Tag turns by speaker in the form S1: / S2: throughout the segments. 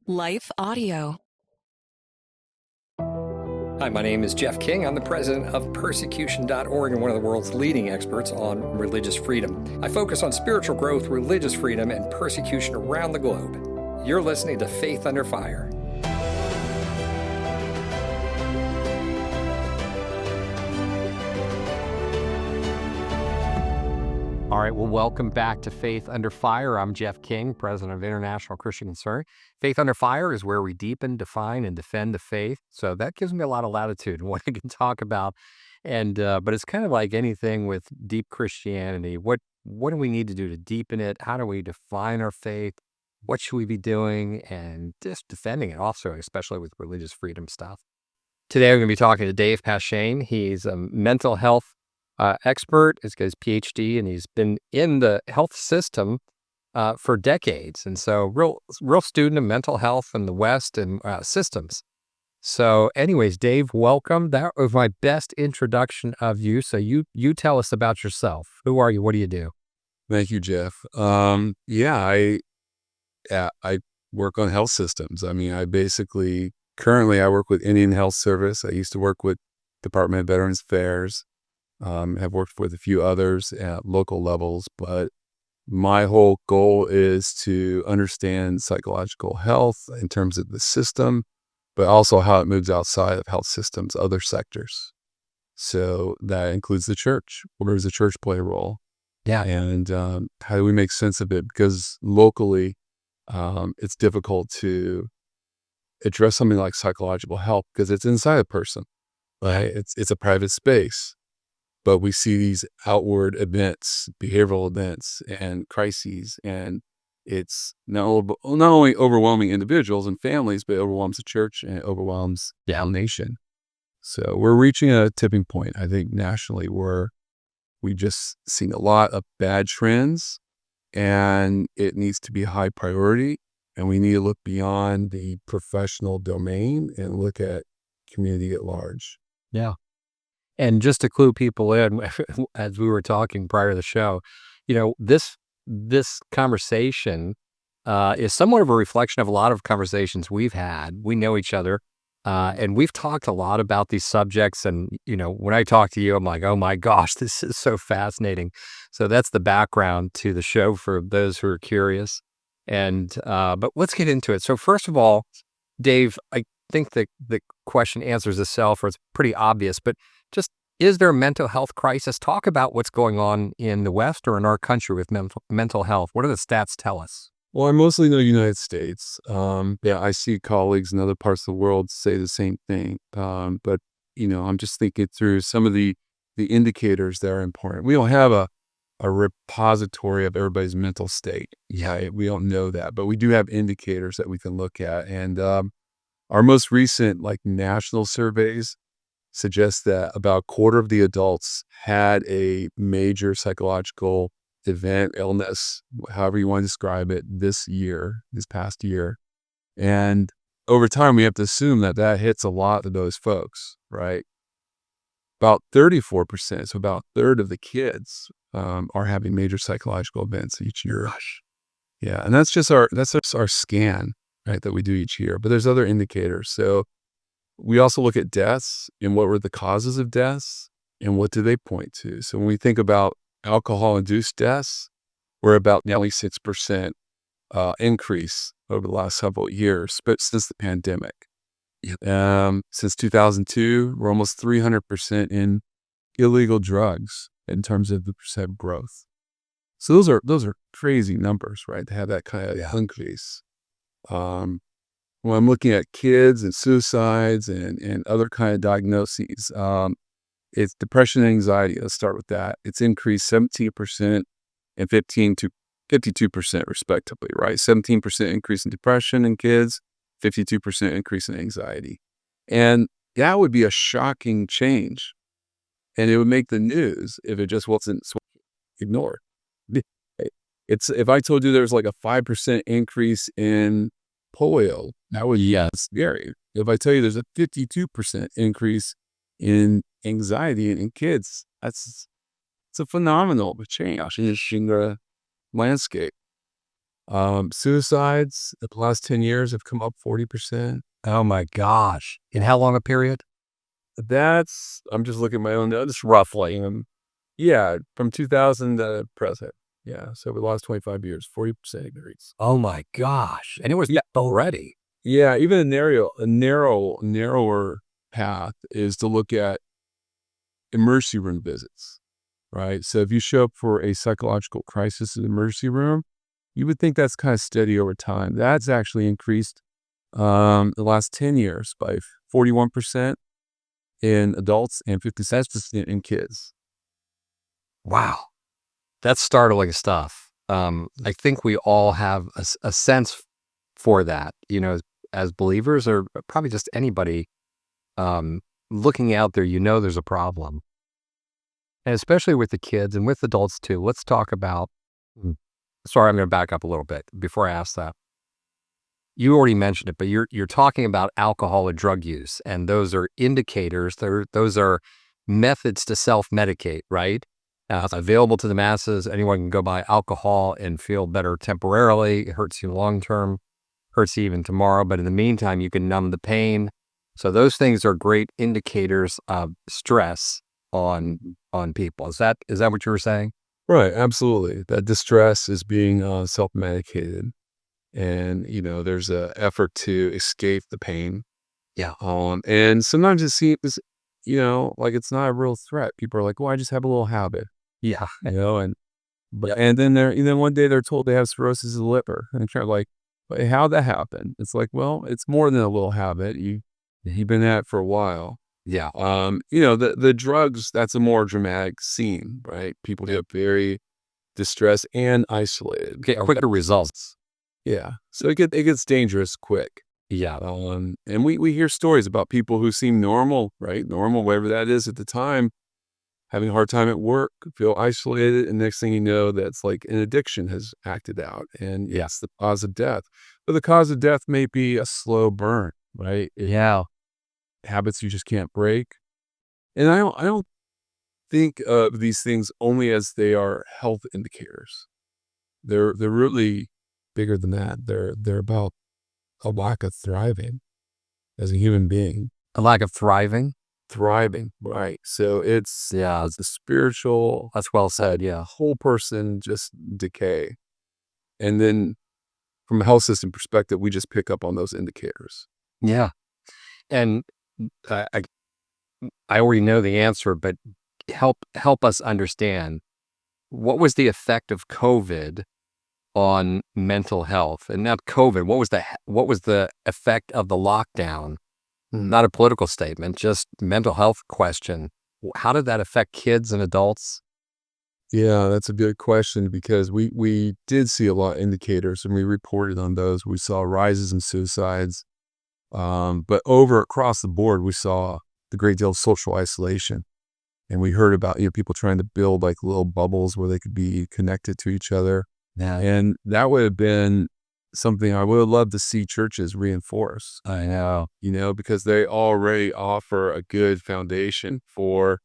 S1: Life Audio.
S2: Hi, my name is Jeff King. I'm the president of persecution.org and one of the world's leading experts on religious freedom. I focus on spiritual growth, religious freedom, and persecution around the globe. You're listening to Faith Under Fire. All right, well, welcome back to Faith Under Fire. I'm Jeff King, president of International Christian Concern. Faith Under Fire is where we deepen, define, and defend the faith. So that gives me a lot of latitude in what I can talk about. But it's kind of like anything with deep Christianity. What do we need to do to deepen it? How do we define our faith? What should we be doing? And just defending it also, especially with religious freedom stuff. Today, I'm going to be talking to Dave Paschane. He's a mental health expert. He's got his PhD, and he's been in the health system for decades. And so real student of mental health in the West and systems. So anyways, Dave, welcome. That was my best introduction of you. So you tell us about yourself. Who are you? What do you do?
S3: Thank you, Jeff. I work on health systems. I mean, currently I work with Indian Health Service. I used to work with Department of Veterans Affairs. Have worked with a few others at local levels, but my whole goal is to understand psychological health in terms of the system, but also how it moves outside of health systems, other sectors. So that includes the church. Where does the church play a role?
S2: Yeah.
S3: And how do we make sense of it? Because locally, it's difficult to address something like psychological health because it's inside a person, right? It's a private space. But we see these outward events, behavioral events and crises, and it's not only overwhelming individuals and families, but it overwhelms the church and it overwhelms the nation. So we're reaching a tipping point, I think, nationally, where we just seeing a lot of bad trends, and it needs to be a high priority, and we need to look beyond the professional domain and look at community at large.
S2: Yeah. And just to clue people in, as we were talking prior to the show, this conversation is somewhat of a reflection of a lot of conversations we've had. We know each other, and we've talked a lot about these subjects. And, when I talk to you, I'm like, oh my gosh, this is so fascinating. So that's the background to the show for those who are curious. But let's get into it. So first of all, Dave, I think the question answers itself, or it's pretty obvious, but just, is there a mental health crisis? Talk about what's going on in the West or in our country with mental health. What do the stats tell us?
S3: Well, I mostly know the United States. I see colleagues in other parts of the world say the same thing. But I'm just thinking through some of the indicators that are important. We don't have a repository of everybody's mental state. Yeah, we don't know that, but we do have indicators that we can look at. And our most recent national surveys suggest that about a quarter of the adults had a major psychological event, illness, however you want to describe it, this past year. And over time, we have to assume that hits a lot of those folks, right? About 34%, so about a third of the kids are having major psychological events each year.
S2: Gosh.
S3: Yeah, and that's just our scan, right, that we do each year. But there's other indicators. So we also look at deaths and what were the causes of deaths and what do they point to. So when we think about alcohol-induced deaths, we're about nearly 6% increase over the last several years, but since the pandemic. Since 2002, we're almost 300% in illegal drugs in terms of the percent growth. So those are crazy numbers, right? To have that kind of increase. When I'm looking at kids and suicides and other kind of diagnoses, it's depression and anxiety. Let's start with that. It's increased 17% and 15 to 52% respectively, right? 17% increase in depression in kids, 52% increase in anxiety. And that would be a shocking change. And it would make the news if it just wasn't ignored. If I told you there's a 5% increase in polio, that would be scary. If I tell you there's a 52% increase in anxiety in kids, it's a phenomenal change in the landscape. Suicides in the last 10 years have come up 40%.
S2: Oh my gosh. In how long a period?
S3: I'm just looking at my own notes roughly. Yeah, from 2000 to present. Yeah, so over the last 25 years, 40% increase.
S2: Oh my gosh. And it was
S3: Yeah.
S2: already.
S3: Yeah, even narrower path is to look at emergency room visits, right? So if you show up for a psychological crisis in the emergency room, you would think that's kind of steady over time. That's actually increased the last 10 years by 41% in adults and 56% in kids.
S2: Wow. That's startling stuff. I think we all have a sense for that, as believers or probably just anybody um, looking out there, there's a problem. And especially with the kids and with adults too. Let's talk about, mm, sorry, I'm going to back up a little bit before I ask that. You already mentioned it, but you're talking about alcohol and drug use, and those are indicators. Those are methods to self-medicate, right? It's available to the masses. Anyone can go buy alcohol and feel better temporarily. It hurts you long term, hurts you even tomorrow. But in the meantime, you can numb the pain. So those things are great indicators of stress on people. Is that what you were saying?
S3: Right, absolutely. That distress is being self-medicated. And, there's a effort to escape the pain.
S2: Yeah.
S3: And sometimes it seems, like it's not a real threat. People are like, well, I just have a little habit,
S2: Yeah.
S3: and then one day they're told they have cirrhosis of the liver. And they're like, but how'd that happen? It's like, well, it's more than a little habit. You've been at it for a while.
S2: Yeah.
S3: The drugs, that's a more dramatic scene, right? People get very distressed and isolated.
S2: Get quicker results.
S3: Yeah. So it gets dangerous quick.
S2: Yeah.
S3: And we hear stories about people who seem normal, right? Normal, whatever that is at the time, having a hard time at work, feel isolated. And next thing you know, that's like an addiction has acted out. And yes, the cause of death. But the cause of death may be a slow burn, right?
S2: Yeah.
S3: Habits you just can't break. And I don't think of these things only as they are health indicators. They're really bigger than that. They're about a lack of thriving as a human being.
S2: A lack of thriving.
S3: Thriving, right? So it's
S2: Yeah.
S3: the spiritual,
S2: That's well said. Yeah.
S3: whole person just decay, and then from a health system perspective, we just pick up on those indicators.
S2: Yeah. And I already know the answer, but help us understand, what was the effect of COVID on mental health? And not COVID, what was the effect of the lockdown? Not a political statement, just mental health question. How did that affect kids and adults?
S3: Yeah, that's a good question because we did see a lot of indicators and we reported on those. We saw rises in suicides, but across the board, we saw the great deal of social isolation. And we heard about people trying to build like little bubbles where they could be connected to each other.
S2: Yeah.
S3: And that would have been something I would have loved to see churches reinforce.
S2: I know.
S3: Because they already offer a good foundation for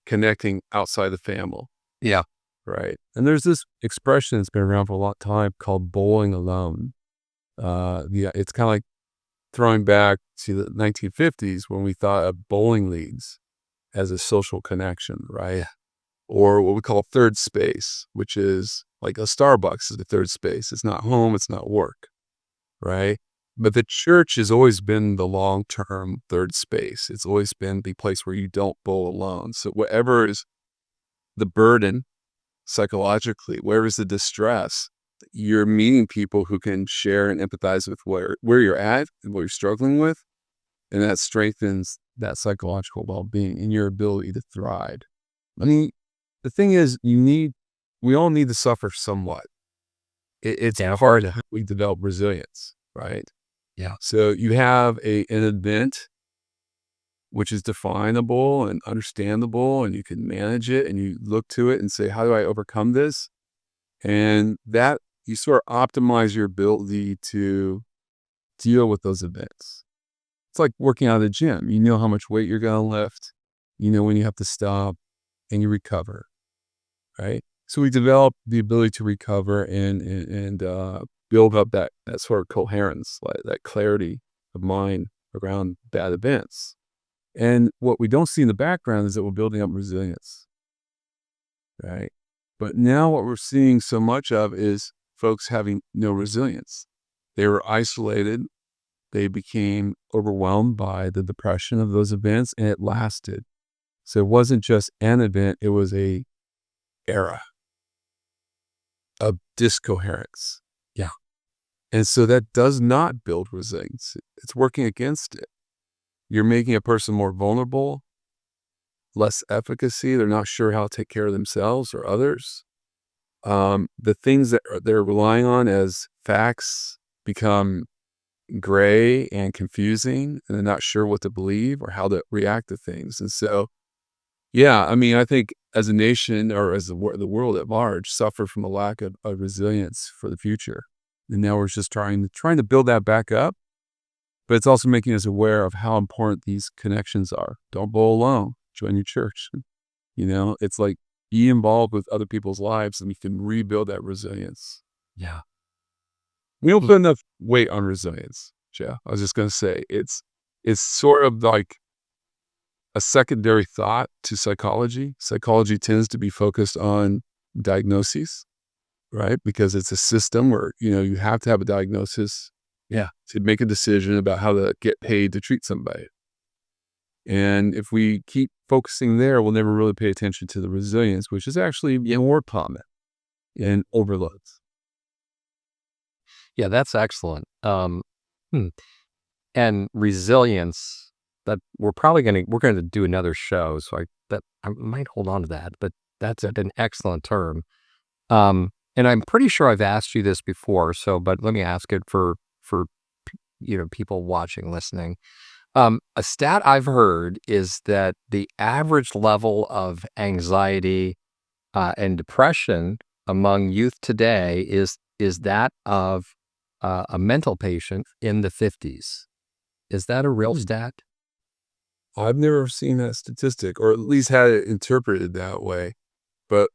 S3: connecting outside the family.
S2: Yeah.
S3: Right. And there's this expression that's been around for a long time called bowling alone. Yeah, it's kind of like throwing back to the 1950s when we thought of bowling leagues as a social connection, right? Or what we call third space, which is like a Starbucks is the third space. It's not home, it's not work, right? But the church has always been the long-term third space. It's always been the place where you don't bowl alone. So whatever is the burden psychologically, where is the distress, you're meeting people who can share and empathize with where you're at and what you're struggling with. And that strengthens that psychological well-being and your ability to thrive. I mean, the thing is, we all need to suffer somewhat. It's hard how we develop resilience, right?
S2: Yeah.
S3: So you have an event which is definable and understandable, and you can manage it, and you look to it and say, how do I overcome this? And that you sort of optimize your ability to deal with those events. It's like working out at the gym. You know how much weight you're going to lift. You know when you have to stop, and you recover, right? So we develop the ability to recover and build up that sort of coherence, like that clarity of mind around bad events. And what we don't see in the background is that we're building up resilience, right? But now what we're seeing so much of is folks having no resilience. They were isolated. They became overwhelmed by the depression of those events, and it lasted. So it wasn't just an event, it was a era of discoherence.
S2: Yeah.
S3: And so that does not build resilience. It's working against it. You're making a person more vulnerable, less efficacy. They're not sure how to take care of themselves or others. The things that they're relying on as facts become gray and confusing, and they're not sure what to believe or how to react to things. And so, yeah, I mean, I think as a nation or as the world at large suffer from a lack of resilience for the future. And now we're just trying to build that back up. But it's also making us aware of how important these connections are. Don't bowl alone. Join your church. It's like be involved with other people's lives, and you can rebuild that resilience.
S2: Yeah.
S3: We don't put enough weight on resilience, Jeff. I was just going to say it's sort of like a secondary thought to psychology. Psychology tends to be focused on diagnoses, right? Because it's a system where you have to have a diagnosis, to make a decision about how to get paid to treat somebody. And if we keep focusing there, we'll never really pay attention to the resilience, which is actually more common in overloads.
S2: Yeah, that's excellent. Hmm. And resilience, that we're going to do another show. So I might hold on to that, but that's an excellent term. And I'm pretty sure I've asked you this before. But let me ask it for people watching, listening. A stat I've heard is that the average level of anxiety and depression among youth today is that of a mental patient in the 50s. Is that a real stat?
S3: I've never seen that statistic, or at least had it interpreted that way. But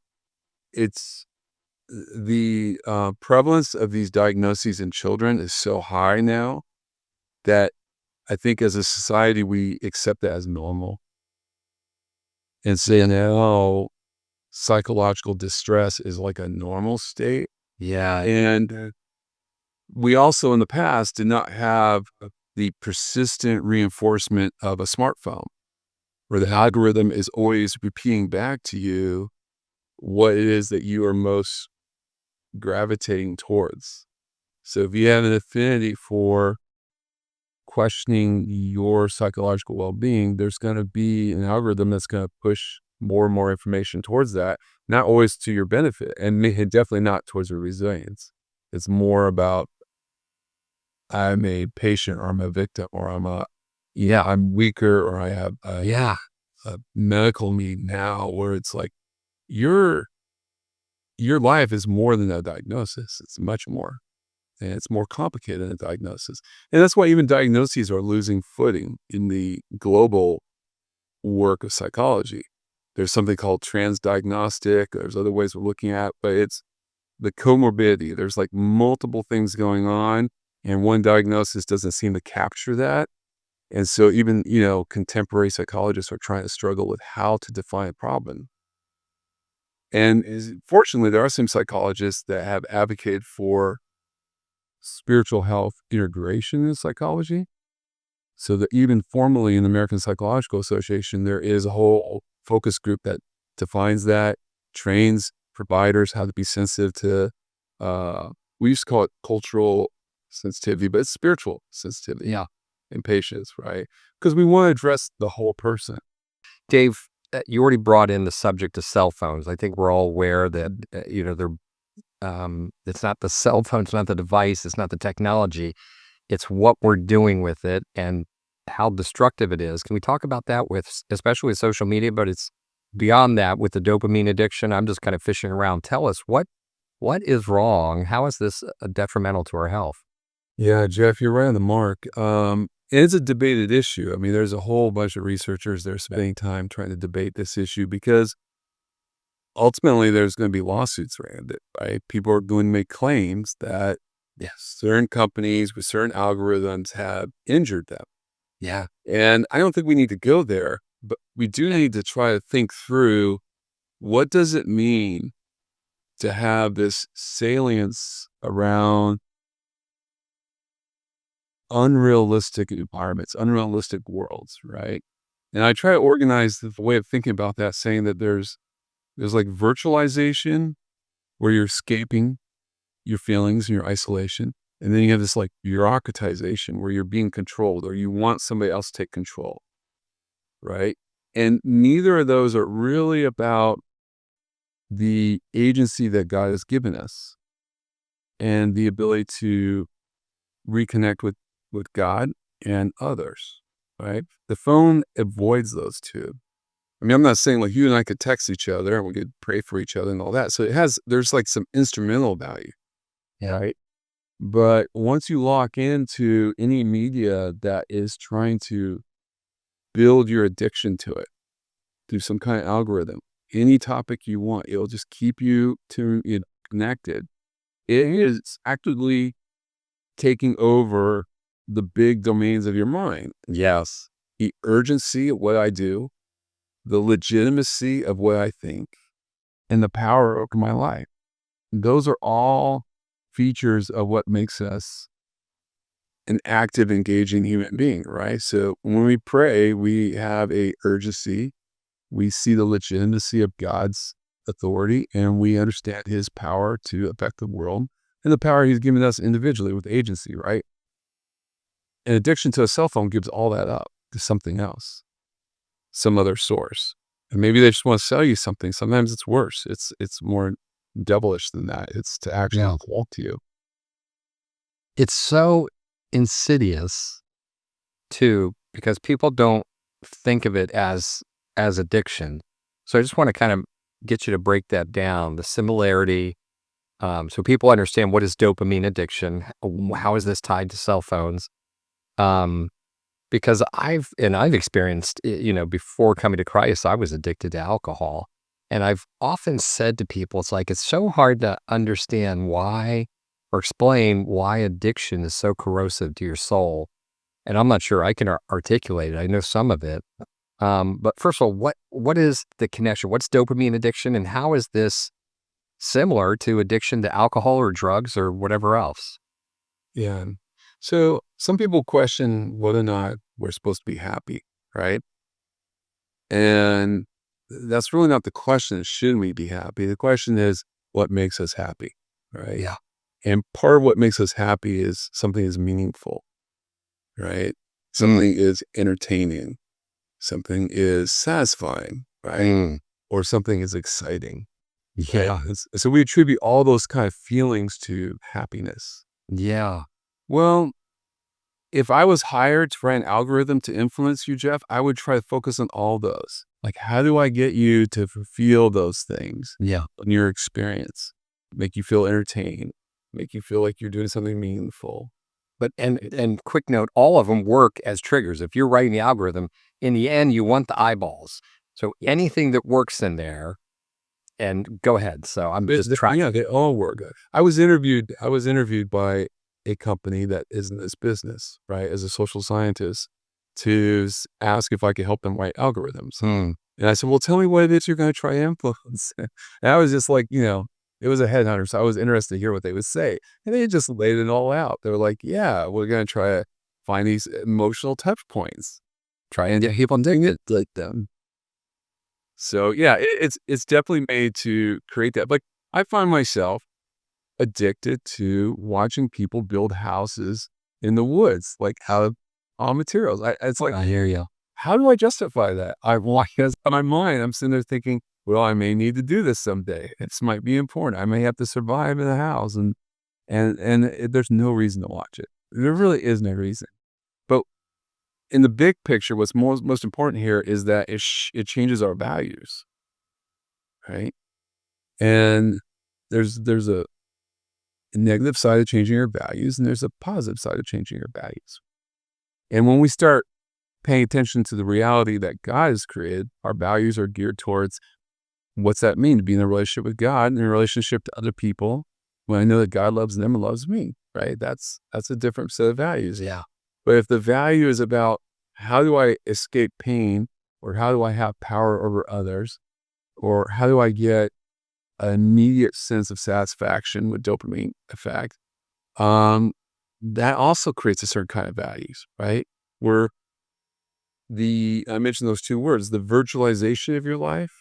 S3: it's the prevalence of these diagnoses in children is so high now that I think as a society, we accept that as normal and say now psychological distress is like a normal state.
S2: Yeah.
S3: And we also in the past did not have the persistent reinforcement of a smartphone where the algorithm is always repeating back to you what it is that you are most gravitating towards. So if you have an affinity for questioning your psychological well-being, there's going to be an algorithm that's going to push more and more information towards that, not always to your benefit, and definitely not towards your resilience. It's more about I'm a patient, or I'm a victim, or I'm weaker, or I have a medical need now, where it's like your life is more than a diagnosis. It's much more. And it's more complicated than a diagnosis. And that's why even diagnoses are losing footing in the global work of psychology. There's something called transdiagnostic. There's other ways of looking at, but it's the comorbidity. There's like multiple things going on, and one diagnosis doesn't seem to capture that. And so even, contemporary psychologists are trying to struggle with how to define a problem. And fortunately, there are some psychologists that have advocated for spiritual health integration in psychology. So that even formally in the American Psychological Association, there is a whole focus group that defines that, trains providers how to be sensitive to, we used to call it cultural sensitivity, but it's spiritual sensitivity in patients, right? Because we want to address the whole person.
S2: Dave, you already brought in the subject of cell phones. I think we're all aware that, they're it's not the cell phone, it's not the device, it's not the technology. It's what we're doing with it and how destructive it is. Can we talk about that especially with social media, but it's beyond that with the dopamine addiction? I'm just kind of fishing around. Tell us what is wrong? How is this detrimental to our health?
S3: Yeah, Jeff, you're right on the mark. It's a debated issue. I mean, there's a whole bunch of researchers that are spending time trying to debate this issue because ultimately there's going to be lawsuits around it, right? People are going to make claims that
S2: Yeah.
S3: Certain companies with certain algorithms have injured them.
S2: Yeah.
S3: And I don't think we need to go there, but we do need to try to think through, what does it mean to have this salience around unrealistic environments, unrealistic worlds, right? And I try to organize the way of thinking about that, saying that there's like virtualization, where you're escaping your feelings and your isolation. And then you have this like bureaucratization, where you're being controlled, or you want somebody else to take control, right? And neither of those are really about the agency that God has given us and the ability to reconnect with God and others, right? The phone avoids those two. I mean, I'm not saying like you and I could text each other and we could pray for each other and all that. So there's like some instrumental value,
S2: Yeah.
S3: right? But once you lock into any media that is trying to build your addiction to it through some kind of algorithm, any topic you want, it'll just keep you connected. It is actively taking over the big domains of your mind. Yes, the urgency of what I do, the legitimacy of what I think, and the power over my life. Those are all features of what makes us an active, engaging human being, right? So when we pray, we have a urgency. We see the legitimacy of God's authority, and we understand his power to affect the world and the power he's given us individually with agency, right? An addiction to a cell phone gives all that up to something else, some other source. And maybe they just want to sell you something. Sometimes it's worse. It's more devilish than that. It's to actually walk to you.
S2: It's so insidious too, because people don't think of it as addiction. So I just want to kind of get you to break that down, the similarity, so people understand, what is dopamine addiction? How is this tied to cell phones? Um, because I've experienced, before coming to Christ, I was addicted to alcohol. And I've often said to people, it's like, it's so hard to understand why, or explain why addiction is so corrosive to your soul. And I'm not sure I can articulate it. I know some of it. But first of all, what is the connection? What's dopamine addiction, and how is this similar to addiction to alcohol or drugs or whatever else?
S3: Yeah. So some people question whether or not we're supposed to be happy, right? And that's really not the question. Should we be happy? The question is, what makes us happy, right?
S2: Yeah.
S3: And part of what makes us happy is something is meaningful, right? Something is entertaining, something is satisfying, right? Or something is exciting.
S2: Yeah.
S3: So we attribute all those kind of feelings to happiness.
S2: Yeah.
S3: Well, if I was hired to write an algorithm to influence you, Jeff, I would try to focus on all those. Like, how do I get you to feel those things
S2: Yeah.
S3: in your experience? Make you feel entertained, make you feel like you're doing something meaningful.
S2: But and quick note, all of them work as triggers. If you're writing the algorithm, in the end, you want the eyeballs. So anything that works in there, and go ahead. So I'm just trying.
S3: Yeah, they all work. I was interviewed by a company that is in this business, right, as a social scientist, to ask if I could help them write algorithms. And I said, well, tell me what it is you're going to try to influence. And I was just like, it was a headhunter, so I was interested to hear what they would say. And they just laid it all out. They were like, yeah, we're going to try to find these emotional touch points, try and get people doing it like them. So yeah, it's definitely made to create that. Like, I find myself addicted to watching people build houses in the woods, like out of all materials. It's like,
S2: I hear you.
S3: how do I justify that? Because in my mind, I'm sitting there thinking, well, I may need to do this someday. This might be important. I may have to survive in a house, there's no reason to watch it. There really is no reason. But in the big picture, what's most important here is that it changes our values, right? And there's a negative side of changing your values, and there's a positive side of changing your values. And when we start paying attention to the reality that God has created, our values are geared towards, what's that mean to be in a relationship with God and in a relationship to other people when I know that God loves them and loves me, right? That's a different set of values.
S2: Yeah.
S3: But if the value is about how do I escape pain, or how do I have power over others, or how do I get an immediate sense of satisfaction with dopamine effect, um, that also creates a certain kind of values, right? Where I mentioned those two words, the virtualization of your life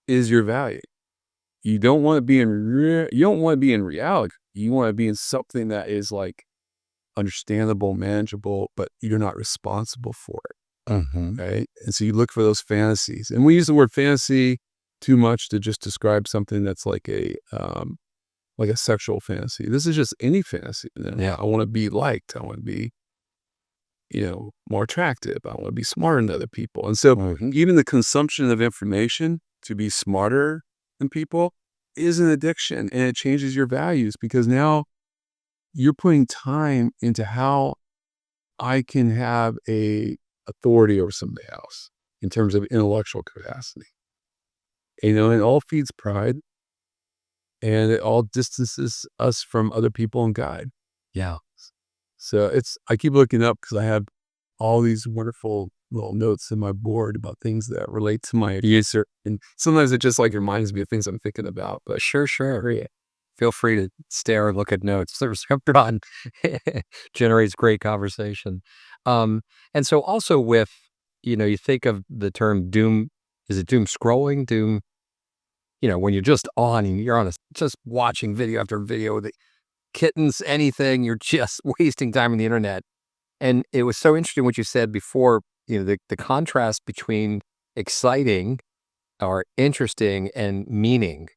S3: is your value. You don't want to be you don't want to be in reality. You want to be in something that is like understandable, manageable, but you're not responsible for it,
S2: Hmm.
S3: right? And so you look for those fantasies. And we use the word fantasy too much to just describe something that's like a sexual fantasy. This is just any fantasy.
S2: Yeah.
S3: I want to be liked. I want to be, more attractive. I want to be smarter than other people. And so
S2: Hmm.
S3: even the consumption of information to be smarter than people is an addiction, and it changes your values because now you're putting time into how I can have a authority over somebody else in terms of intellectual capacity. And it all feeds pride, and it all distances us from other people and God.
S2: Yeah.
S3: So I keep looking up because I have all these wonderful little notes in my board about things that relate to my user. And sometimes it just like reminds me of things I'm thinking about. But
S2: Sure, sure. Yeah. Feel free to stare and look at notes. There's on generates great conversation. Um, and so also with, you think of the term doom, is it doom scrolling? Doom, when you're just on and you're just watching video after video, the kittens, anything, you're just wasting time on the internet. And it was so interesting what you said before, the contrast between exciting or interesting and meaning.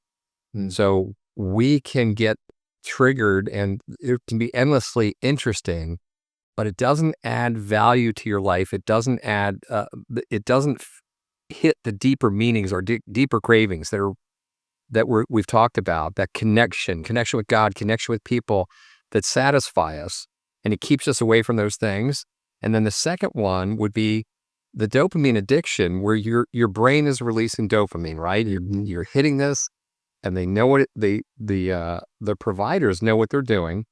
S2: And so we can get triggered and it can be endlessly interesting, but it doesn't add value to your life. It doesn't it doesn't hit the deeper meanings or deeper cravings we've talked about, that connection with God, connection with people that satisfy us. And it keeps us away from those things. And then the second one would be the dopamine addiction, where your brain is releasing dopamine, right? You're hitting this, and they know the providers know what they're doing.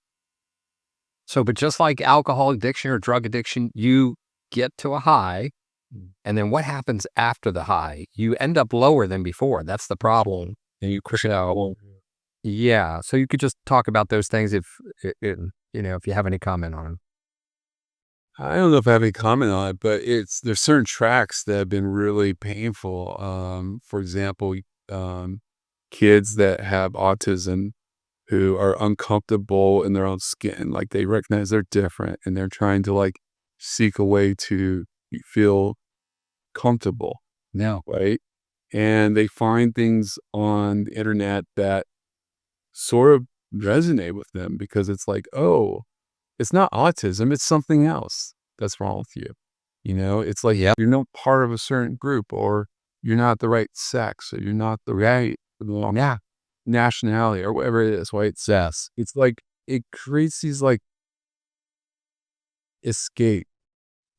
S2: So, but just like alcohol addiction or drug addiction, you get to a high, and then what happens after the high? You end up lower than before. That's the problem. And you know, yeah. So you could just talk about those things if you have any comment on them.
S3: I don't know if I have any comment on it, but there's certain tracks that have been really painful. For example, um, kids that have autism who are uncomfortable in their own skin, like they recognize they're different and they're trying to like seek a way to feel comfortable,
S2: No.
S3: right? And they find things on the internet that sort of resonate with them because it's like, oh, it's not autism, it's something else that's wrong with you. It's like
S2: Yep.
S3: you're not part of a certain group, or you're not the right sex, or you're not the right
S2: Yeah.
S3: nationality, or whatever it is, white sass. It's like it creates these like escape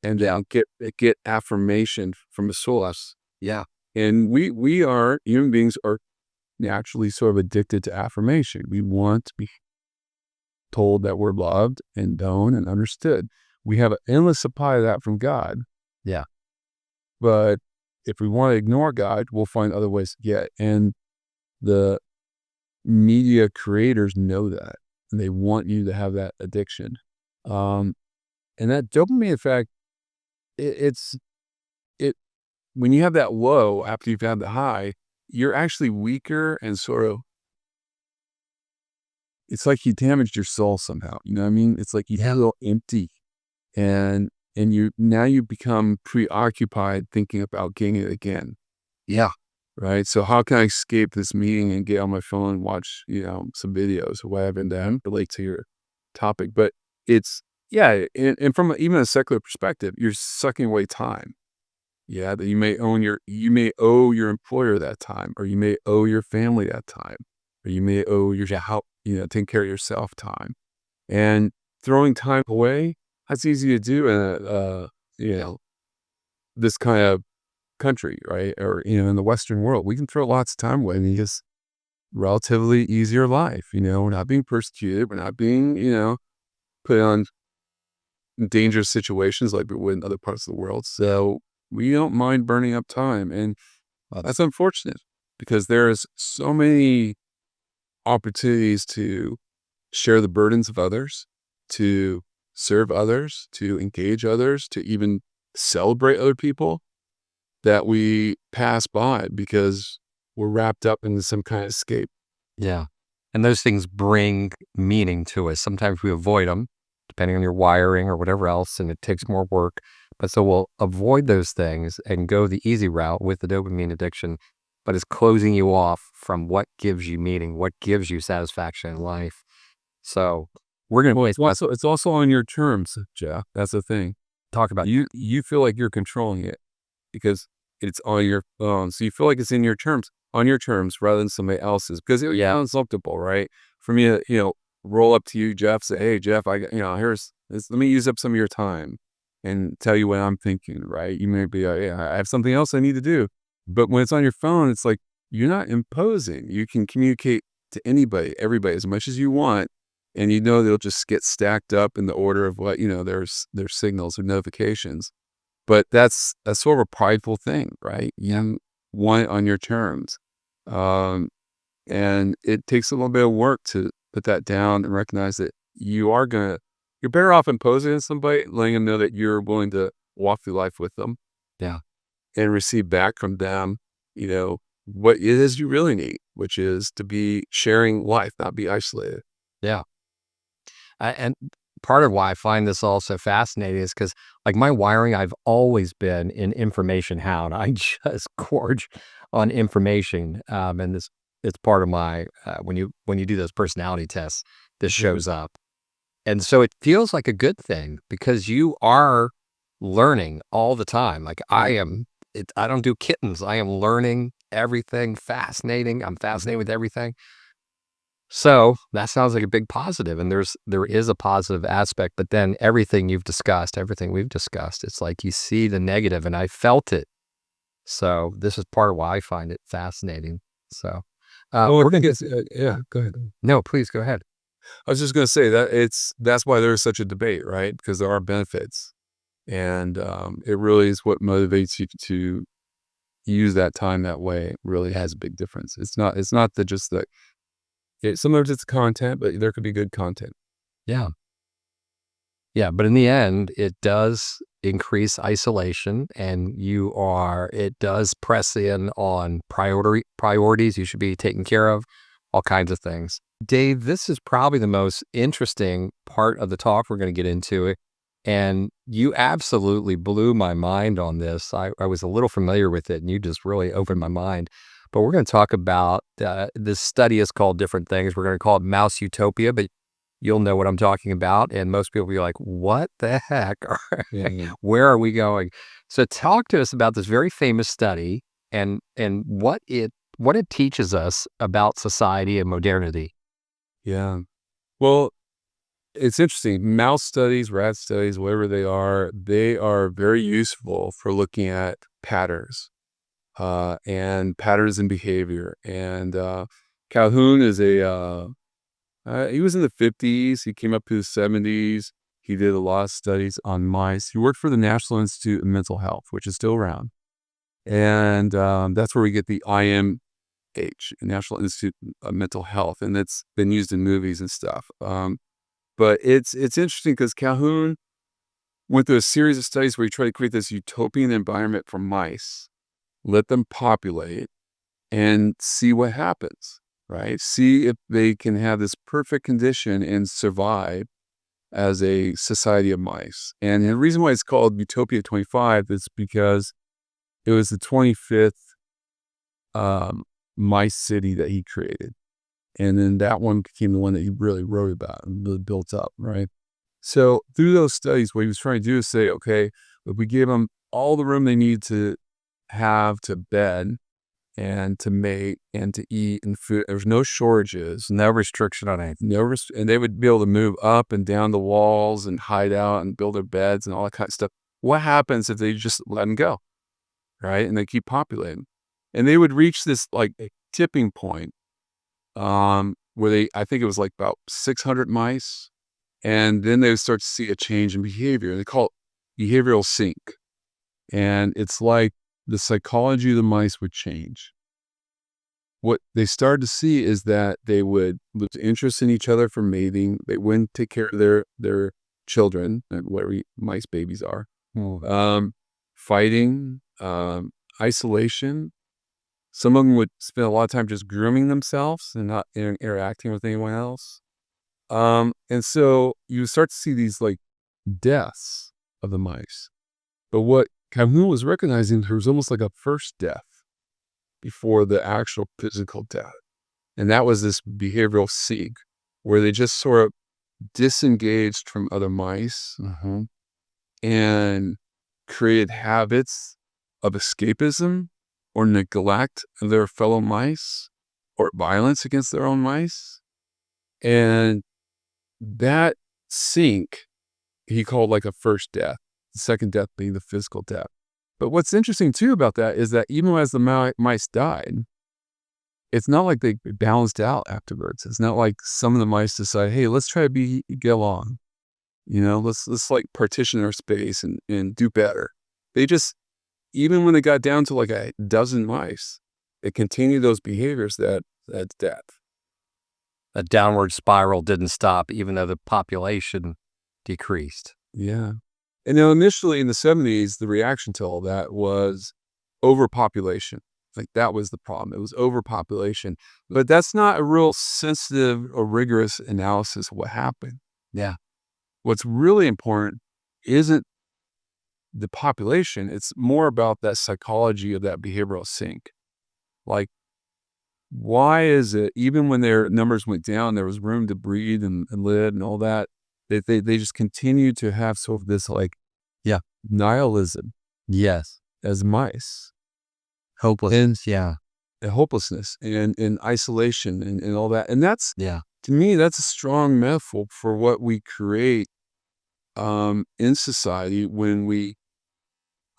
S3: and
S2: Yeah.
S3: get affirmation from a source.
S2: Yeah.
S3: And we are human beings are naturally sort of addicted to affirmation. We want to be told that we're loved and known and understood. We have an endless supply of that from God.
S2: Yeah.
S3: But if we want to ignore God, we'll find other ways to get. And the media creators know that. And they want you to have that addiction. Um, and that dopamine effect, it's it when you have that low after you've had the high, you're actually weaker and sort of it's like you damaged your soul somehow. You know what I mean? It's like you
S2: Yeah.
S3: feel empty and you become preoccupied thinking about getting it again.
S2: Yeah.
S3: Right. So how can I escape this meeting and get on my phone and watch, some videos or whatever and then relate to your topic? But it's, yeah. And from even a secular perspective, you're sucking away time. Yeah. That you may owe your employer that time, or you may owe your family that time, or you may owe your help, taking care of yourself time. And throwing time away, that's easy to do in you know, this kind of country, right? Or, in the Western world, we can throw lots of time away and you just relatively easier life. We're not being persecuted. We're not being, put on dangerous situations like we would in other parts of the world. So we don't mind burning up time. And that's unfortunate because there's so many opportunities to share the burdens of others, to serve others, to engage others, to even celebrate other people that we pass by because we're wrapped up into some kind of escape.
S2: Yeah. And those things bring meaning to us. Sometimes we avoid them, depending on your wiring or whatever else, and it takes more work. But so we'll avoid those things and go the easy route with the dopamine addiction, but it's closing you off from what gives you meaning, what gives you satisfaction in life. So we're going
S3: Well,
S2: to
S3: it's also on your terms, Jeff. That's the thing.
S2: talk about,
S3: You feel like you're controlling it because it's on your phone. So you feel like it's in your terms, on your terms rather than somebody else's because it
S2: yeah,
S3: sounds comfortable, right? For me to, roll up to you, Jeff, say, hey, Jeff, here's this, let me use up some of your time and tell you what I'm thinking, right? You may be, yeah, I have something else I need to do. But when it's on your phone, it's like you're not imposing. You can communicate to anybody, everybody, as much as you want. And they'll just get stacked up in the order of what, their signals or notifications. But that's sort of a prideful thing, right? You want it on your terms. Um, and it takes a little bit of work to put that down and recognize that you're better off imposing on somebody, letting them know that you're willing to walk through life with them
S2: yeah,
S3: and receive back from them, what it is you really need, which is to be sharing life, not be isolated.
S2: yeah. And part of why I find this all so fascinating is because, like, my wiring, I've always been an information hound. I just gorge on information, and it's part of my when you do those personality tests, this
S3: Mhm.
S2: shows up, and so it feels like a good thing because you are learning all the time. Like I am, I don't do kittens. I am learning everything. Fascinating. I'm fascinated with everything. So that sounds like a big positive, and there is a positive aspect, but then everything you've discussed, everything we've discussed, it's like you see the negative, and I felt it. So this is part of why I find it fascinating. So
S3: Oh, I
S2: we're
S3: think
S2: gonna
S3: it's yeah. Go ahead.
S2: no, please go ahead.
S3: I was just going to say that that's why there's such a debate, right? Because there are benefits, and it really is what motivates you to use that time that way. It really has a big difference. It's not that just that. Sometimes it's content, but there could be good content.
S2: Yeah, yeah, but in the end, it does increase isolation, and it does press in on priorities you should be taking care of, all kinds of things. Dave, this is probably the most interesting part of the talk we're going to get into it. And you absolutely blew my mind on this. I was a little familiar with it, and you just really opened my mind. But we're going to talk about this study is called different things. We're going to call it Mouse Utopia, but you'll know what I'm talking about. And most people will be like, what the heck?
S3: Yeah.
S2: Where are we going? So talk to us about this very famous study and what it teaches us about society and modernity.
S3: Yeah. Well, it's interesting. Mouse studies, rat studies, whatever they are very useful for looking at patterns, and patterns in behavior. And Calhoun is he was in the 50s. He came up to the 70s. He did a lot of studies on mice. He worked for the National Institute of Mental Health, which is still around. And that's where we get the National Institute of Mental Health, and it's been used in movies and stuff. But it's interesting because Calhoun went through a series of studies where he tried to create this utopian environment for mice, let them populate, and see what happens, right? See if they can have this perfect condition and survive as a society of mice. And the reason why it's called Utopia 25 is because it was the 25th um, mice city that he created. And then that one became the one that he really wrote about and really built up, right? So through those studies, what he was trying to do is say, okay, if we give them all the room they need to have to bed and to mate and to eat and food, there's no shortages,
S2: No restriction on anything.
S3: and they would be able to move up and down the walls and hide out and build their beds and all that kind of stuff. What happens if they just let them go, right? And they keep populating, and they would reach this like tipping point where I think it was like about 600 mice. And then they would start to see a change in behavior. They call it behavioral sync. And it's like the psychology of the mice would change. What they started to see is that they would lose interest in each other for mating. They wouldn't take care of their children, whatever mice babies are. Fighting, isolation. Some of them would spend a lot of time just grooming themselves and not interacting with anyone else. And so you start to see these like deaths of the mice. But what Camus was recognizing, there was almost like a first death before the actual physical death. And that was this behavioral sync where they just sort of disengaged from other mice and created habits of escapism or neglect of their fellow mice or violence against their own mice. And that sync, he called like a first death, the second death being the physical death. But what's interesting too about that is that even as the mice died, it's not like they balanced out afterwards. It's not like some of the mice decide, hey, let's try to get along. Let's like partition our space and do better. They just, even when they got down to like a dozen mice, they continued those behaviors that's death.
S2: A downward spiral didn't stop, even though the population decreased.
S3: Yeah. And now initially in the 70s, the reaction to all that was overpopulation. Like that was the problem. It was overpopulation. But that's not a real sensitive or rigorous analysis of what happened.
S2: Yeah.
S3: What's really important isn't the population. It's more about that psychology of that behavioral sync. Like, why is it, even when their numbers went down, there was room to breathe and live and all that, they just continue to have sort of this like nihilism
S2: Yes.
S3: as mice.
S2: Hopelessness.
S3: And hopelessness and isolation and all that. And that's,
S2: Yeah.
S3: to me, that's a strong metaphor for what we create in society when we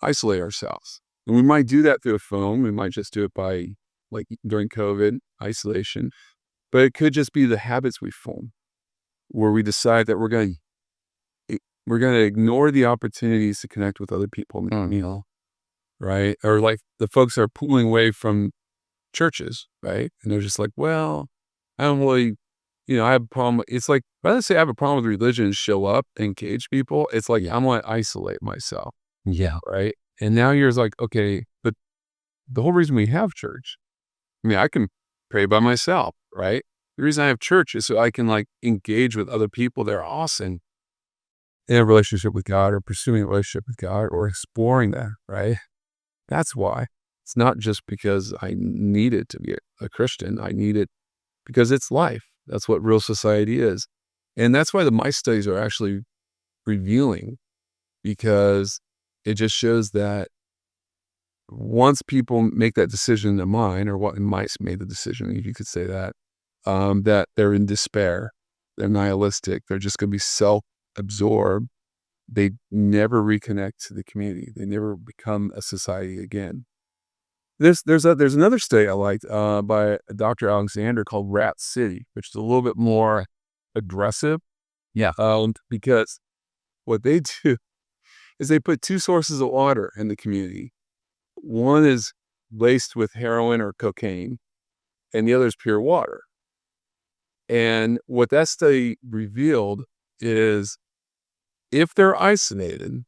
S3: isolate ourselves. And we might do that through a phone. We might just do it by, like during COVID, isolation. But it could just be the habits we form, where we decide that we're going to ignore the opportunities to connect with other people in the meal, right? Or like the folks that are pulling away from churches, right? And they're just like, well, I don't really, I have a problem. It's like, rather than say I have a problem with religion and show up and engage people, it's like, I'm going to isolate myself.
S2: Yeah.
S3: Right. And now you're like, okay, but the whole reason we have church, I can pray by myself, right? The reason I have church is so I can like engage with other people that are awesome in a relationship with God or pursuing a relationship with God or exploring that, right? That's why. It's not just because I needed to be a Christian. I need it because it's life. That's what real society is. And that's why the mice studies are actually revealing, because it just shows that once people make that decision in their mind, or what mice made the decision, if you could say that, that they're in despair, they're nihilistic, they're just going to be self-absorbed. They never reconnect to the community. They never become a society again. There's another study I liked by Dr. Alexander called Rat City, which is a little bit more aggressive.
S2: Yeah.
S3: Because what they do is they put two sources of water in the community. One is laced with heroin or cocaine, and the other is pure water. And what that study revealed is if they're isolated,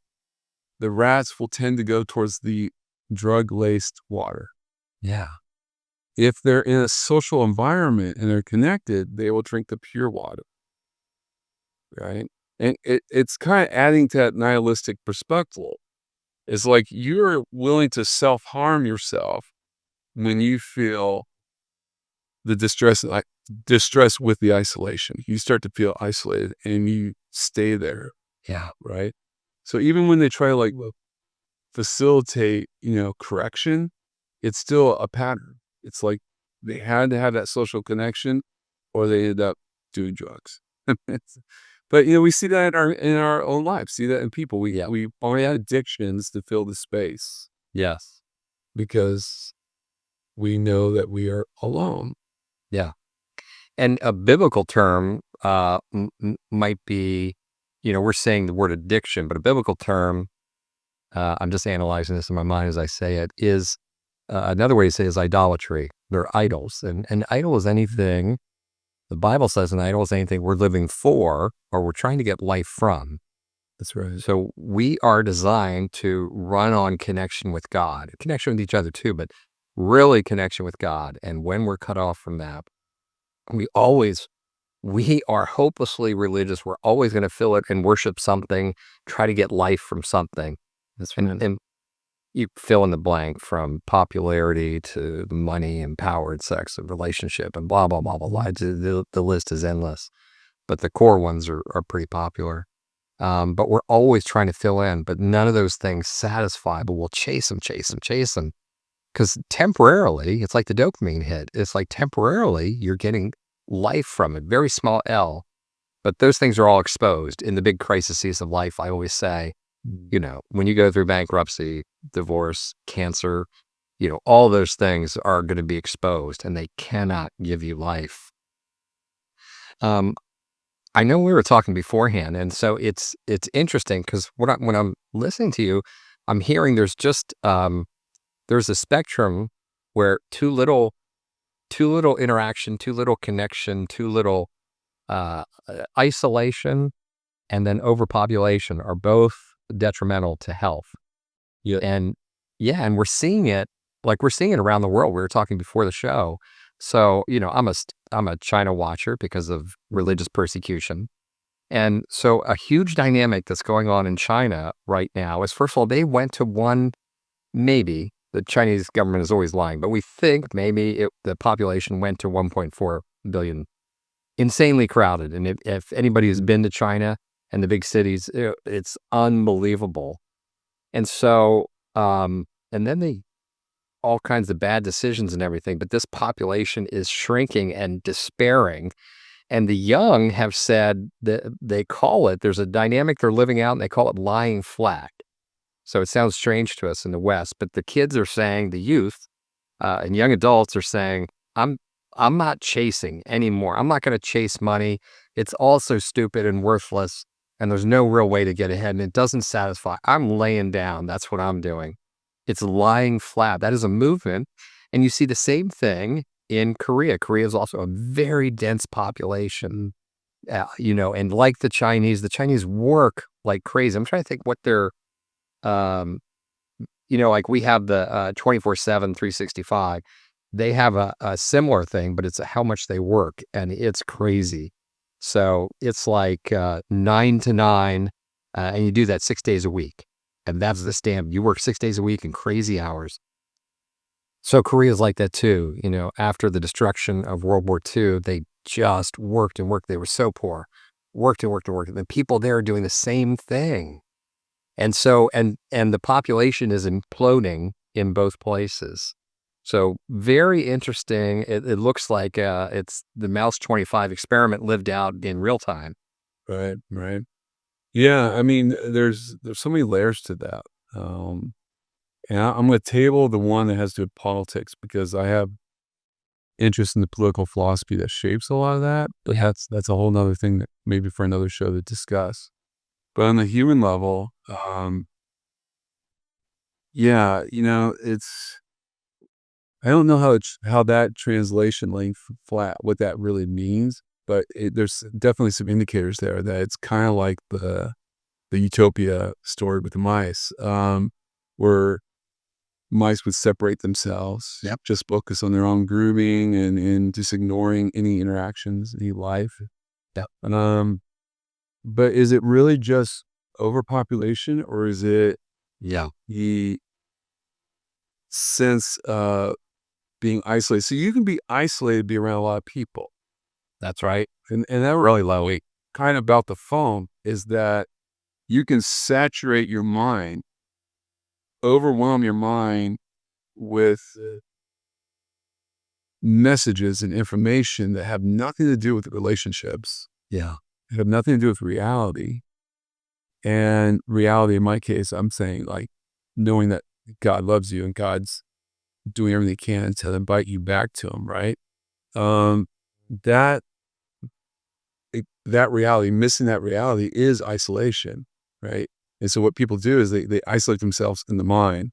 S3: the rats will tend to go towards the drug-laced water.
S2: Yeah.
S3: If they're in a social environment and they're connected, they will drink the pure water, right? And it's kind of adding to that nihilistic perspective. It's like you're willing to self-harm yourself when you feel the distress with the isolation. You start to feel isolated and you stay there.
S2: Yeah.
S3: Right. So even when they try to like facilitate, correction, it's still a pattern. It's like they had to have that social connection or they ended up doing drugs. But we see that in our own lives. See that in people. We already had addictions to fill the space.
S2: Yes.
S3: Because we know that we are alone.
S2: Yeah. And a biblical term might be, we're saying the word addiction, but a biblical term, I'm just analyzing this in my mind as I say it, is another way to say is idolatry. They're idols. And an idol is anything, the Bible says an idol is anything we're living for or we're trying to get life from.
S3: That's right.
S2: So we are designed to run on connection with God, connection with each other too, but really connection with God. And when we're cut off from that, we are hopelessly religious. We're always going to fill it and worship something, try to get life from something.
S3: That's
S2: And,
S3: right.
S2: and you fill in the blank from popularity to money and power and sex and relationship and blah, blah, blah, blah, blah. The list is endless, but the core ones are pretty popular. But we're always trying to fill in, but none of those things satisfy, but we'll chase them, chase them, chase them. Because temporarily, it's like the dopamine hit. It's like temporarily you're getting life from it, very small L. But those things are all exposed in the big crises of life. I always say, when you go through bankruptcy, divorce, cancer, all those things are going to be exposed and they cannot give you life. I know we were talking beforehand, and so it's interesting because when I'm listening to you, I'm hearing there's just there's a spectrum where too little interaction, too little connection, too little isolation, and then overpopulation are both detrimental to health.
S3: Yeah.
S2: And and we're seeing it around the world. We were talking before the show. So, I'm a China watcher because of religious persecution. And so a huge dynamic that's going on in China right now is, first of all, they went to maybe the Chinese government is always lying, but we think maybe the population went to 1.4 billion, insanely crowded. And if anybody has been to China and the big cities, it's unbelievable. And so, and then all kinds of bad decisions and everything, but this population is shrinking and despairing. And the young have said that there's a dynamic they're living out and they call it lying flat. So it sounds strange to us in the West, but the kids are saying, the youth and young adults are saying, I'm not chasing anymore. I'm not going to chase money. It's all so stupid and worthless. And there's no real way to get ahead. And it doesn't satisfy. I'm laying down. That's what I'm doing. It's lying flat. That is a movement. And you see the same thing in Korea. Korea is also a very dense population, and like the Chinese work like crazy. I'm trying to think what their, like we have the 24/7, 365. They have a similar thing, but it's how much they work, and it's crazy. So it's like 9 to 9, and you do that 6 days a week. And that's the standard. You work 6 days a week in crazy hours. So Korea's like that too. After the destruction of World War II, they just worked and worked. They were so poor, worked and worked and worked. And the people there are doing the same thing. And so, and the population is imploding in both places. So very interesting. It looks like it's the Mouse 25 experiment lived out in real time.
S3: Right. Right. Yeah. I mean, there's so many layers to that. And I'm going to table the one that has to do with politics because I have interest in the political philosophy that shapes a lot of that. But that's a whole nother thing that maybe for another show to discuss. But on the human level, yeah, I don't know how that translation laying flat, what that really means, but there's definitely some indicators there that it's kind of like the utopia story with the mice, where mice would separate themselves,
S2: Yep.
S3: just focus on their own grooming and just ignoring any interactions, any life.
S2: Yep.
S3: But is it really just overpopulation, or is it
S2: Yeah.
S3: the sense of being isolated? So you can be isolated, be around a lot of people.
S2: That's right.
S3: And that
S2: Really low.
S3: kind of about the phone is that you can saturate your mind, overwhelm your mind with messages and information that have nothing to do with relationships,
S2: Yeah.
S3: have nothing to do with reality. And reality, in my case, I'm saying like knowing that God loves you and God's doing everything he can to invite you back to him, right? That that reality, missing that reality is isolation, right? And so what people do is they isolate themselves in the mind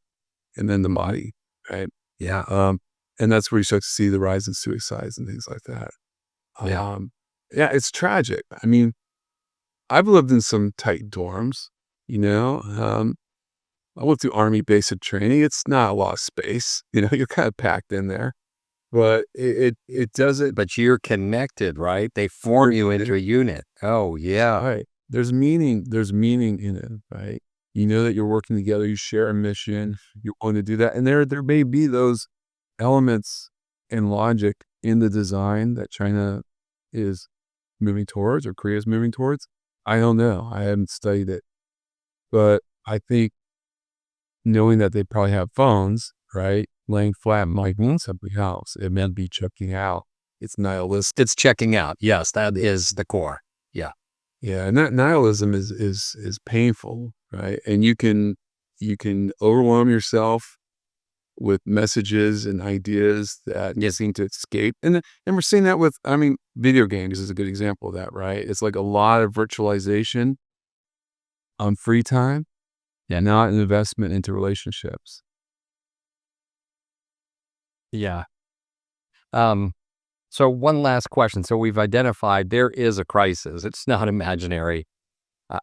S3: and then the body, right?
S2: Yeah.
S3: And that's where you start to see the rise in suicides and things like that.
S2: Yeah.
S3: Yeah, it's tragic. I mean, I've lived in some tight dorms, you know. I went through Army basic training. It's not a lot of space, you know. You're kind of packed in there, but it doesn't.
S2: But you're connected, right? They form you into a unit. Oh, yeah.
S3: Right. There's meaning. There's meaning in it, right? You know that you're working together. You share a mission. You want to do that, and there may be those elements and logic in the design that China is moving towards or Korea is moving towards. I don't know. I haven't studied it, but I think knowing that they probably have phones, right, laying flat might mean something else. It meant be checking out. It's nihilistic.
S2: It's checking out. Yes, that is the core. Yeah.
S3: Yeah, and that nihilism is painful, right? And you can overwhelm yourself with messages and ideas that you seem to escape. And we're seeing that with, I mean, video games is a good example of that, right? It's like a lot of virtualization on free time,
S2: Yeah.
S3: not an investment into relationships.
S2: Yeah. Um, so one last question. So we've identified there is a crisis. It's not imaginary.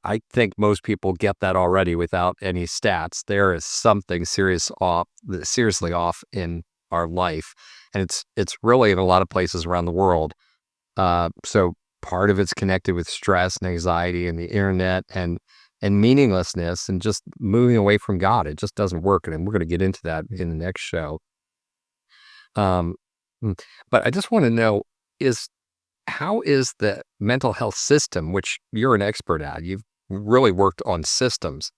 S2: I think most people get that already without any stats. There is something seriously off in our life, and it's really in a lot of places around the world. So part of it's connected with stress and anxiety and the internet and meaninglessness and just moving away from God. It just doesn't work, and we're going to get into that in the next show. Um, but I just want to know is how is the mental health system, which you're an expert at, you've really worked on systems.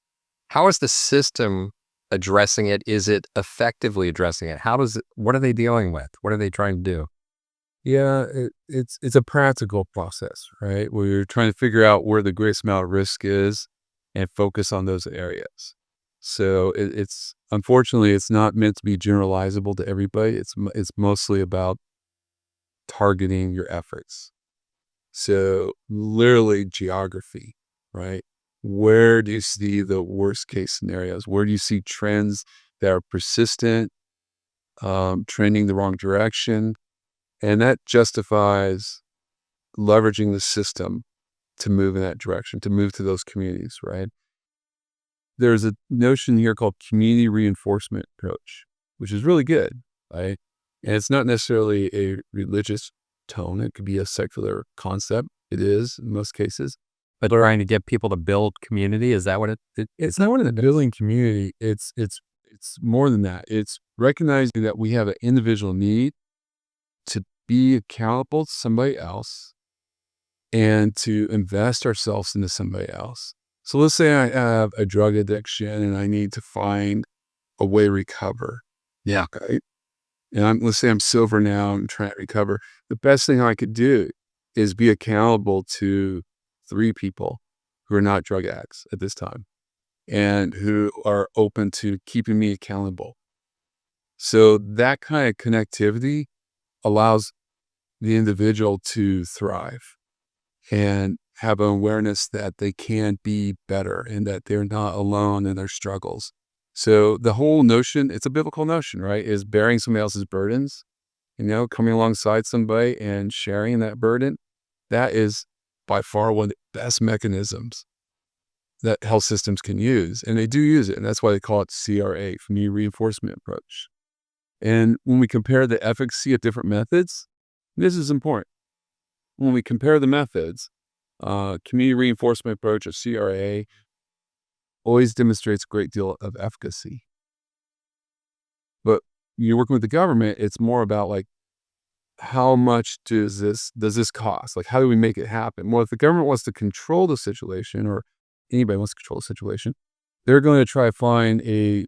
S2: How is the system addressing it? Is it effectively addressing it? What are they dealing with? What are they trying to do?
S3: Yeah, it's a practical process, right? Where you're trying to figure out where the greatest amount of risk is and focus on those areas. So it's unfortunately it's not meant to be generalizable to everybody. It's mostly about targeting your efforts. So literally geography, right? Where do you see the worst case scenarios? Where do you see trends that are persistent, trending the wrong direction? And that justifies leveraging the system to move in that direction, to move to those communities, right? There's a notion here called community reinforcement approach, which is really good, right? And it's not necessarily a religious tone. It could be a secular concept. It is in most cases.
S2: But trying to get people to build community, is that what
S3: It's not what a building community. It's more than that. It's recognizing that we have an individual need to be accountable to somebody else and to invest ourselves into somebody else. So let's say I have a drug addiction and I need to find a way to recover.
S2: Yeah.
S3: Right? And let's say I'm sober now, I'm trying to recover. The best thing I could do is be accountable to 3 people who are not drug addicts at this time and who are open to keeping me accountable. So that kind of connectivity allows the individual to thrive and have an awareness that they can be better and that they're not alone in their struggles. So the whole notion, it's a biblical notion, right? Is bearing somebody else's burdens, coming alongside somebody and sharing that burden. That is by far one of the best mechanisms that health systems can use. And they do use it. And that's why they call it CRA, community reinforcement approach. And when we compare the efficacy of different methods, this is important. When we compare the methods, community reinforcement approach or CRA always demonstrates a great deal of efficacy. But you're working with the government, it's more about like, how much does this cost? Like, how do we make it happen? Well, if the government wants to control the situation or anybody wants to control the situation, they're going to try to find a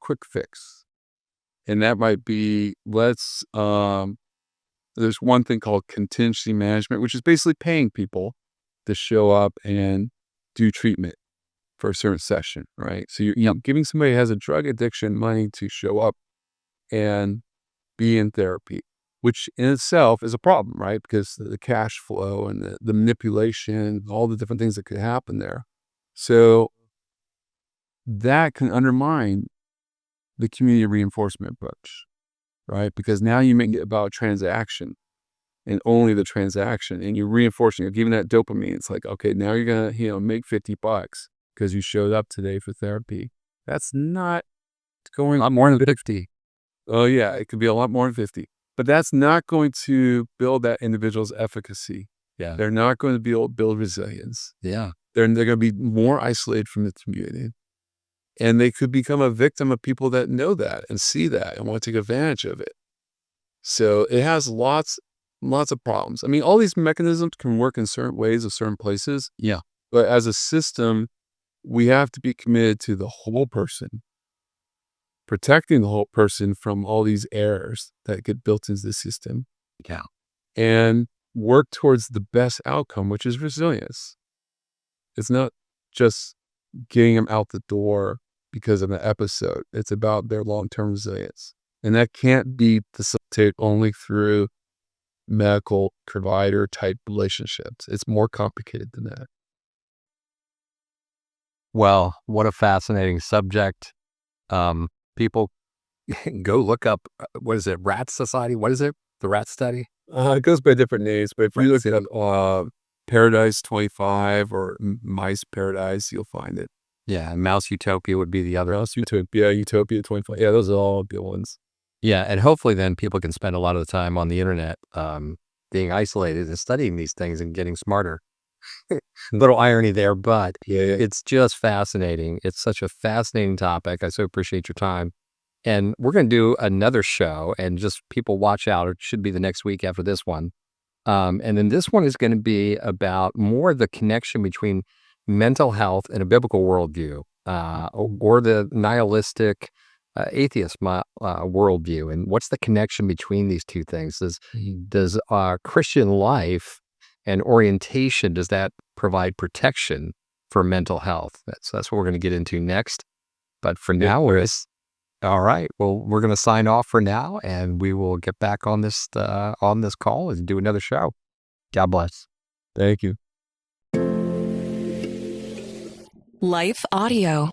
S3: quick fix. And that might be, there's one thing called contingency management, which is basically paying people to show up and do treatment for a certain session, right? So you're giving somebody who has a drug addiction money to show up and be in therapy. which in itself is a problem, right? Because the cash flow and the manipulation, all the different things that could happen there. So that can undermine the community reinforcement approach, right? Because now you make it about transaction and only the transaction, and you're reinforcing, you're giving that dopamine. It's like, okay, now you're going to, make $50 because you showed up today for therapy. That's not going
S2: A lot more than 50.
S3: Oh yeah, it could be a lot more than 50. But that's not going to build that individual's efficacy.
S2: Yeah.
S3: They're not going to be able to build resilience.
S2: Yeah.
S3: They're going to be more isolated from the community. And they could become a victim of people that know that and see that and want to take advantage of it. So it has lots of problems. I mean, all these mechanisms can work in certain ways of certain places.
S2: Yeah.
S3: But as a system, we have to be committed to the whole person, protecting the whole person from all these errors that get built into the system.
S2: Yeah.
S3: And work towards the best outcome, which is resilience. It's not just getting them out the door because of an episode. It's about their long-term resilience. And that can't be facilitated only through medical provider type relationships. It's more complicated than that.
S2: Well, what a fascinating subject. People go look up, what is it, Rat Society? What is it? The Rat Study?
S3: It goes by different names, but if you
S2: Rat
S3: look up Paradise 25 or Mice Paradise, you'll find it.
S2: Yeah, and Mouse Utopia would be the other.
S3: Utopia 25. Yeah, those are all good ones.
S2: Yeah, and hopefully then people can spend a lot of the time on the internet being isolated and studying these things and getting smarter. Little irony there, but
S3: Yeah.
S2: it's just fascinating. It's such a fascinating topic. I so appreciate your time. And we're going to do another show, and just people watch out. It should be the next week after this one. And then this one is going to be about more the connection between mental health and a biblical worldview, or the nihilistic atheist worldview. And what's the connection between these two things? Does Christian life and orientation, does that provide protection for mental health? That's what we're going to get into next. But for now, all right. Well, we're going to sign off for now, and we will get back on this call and do another show. God bless.
S3: Thank you.
S1: Life Audio.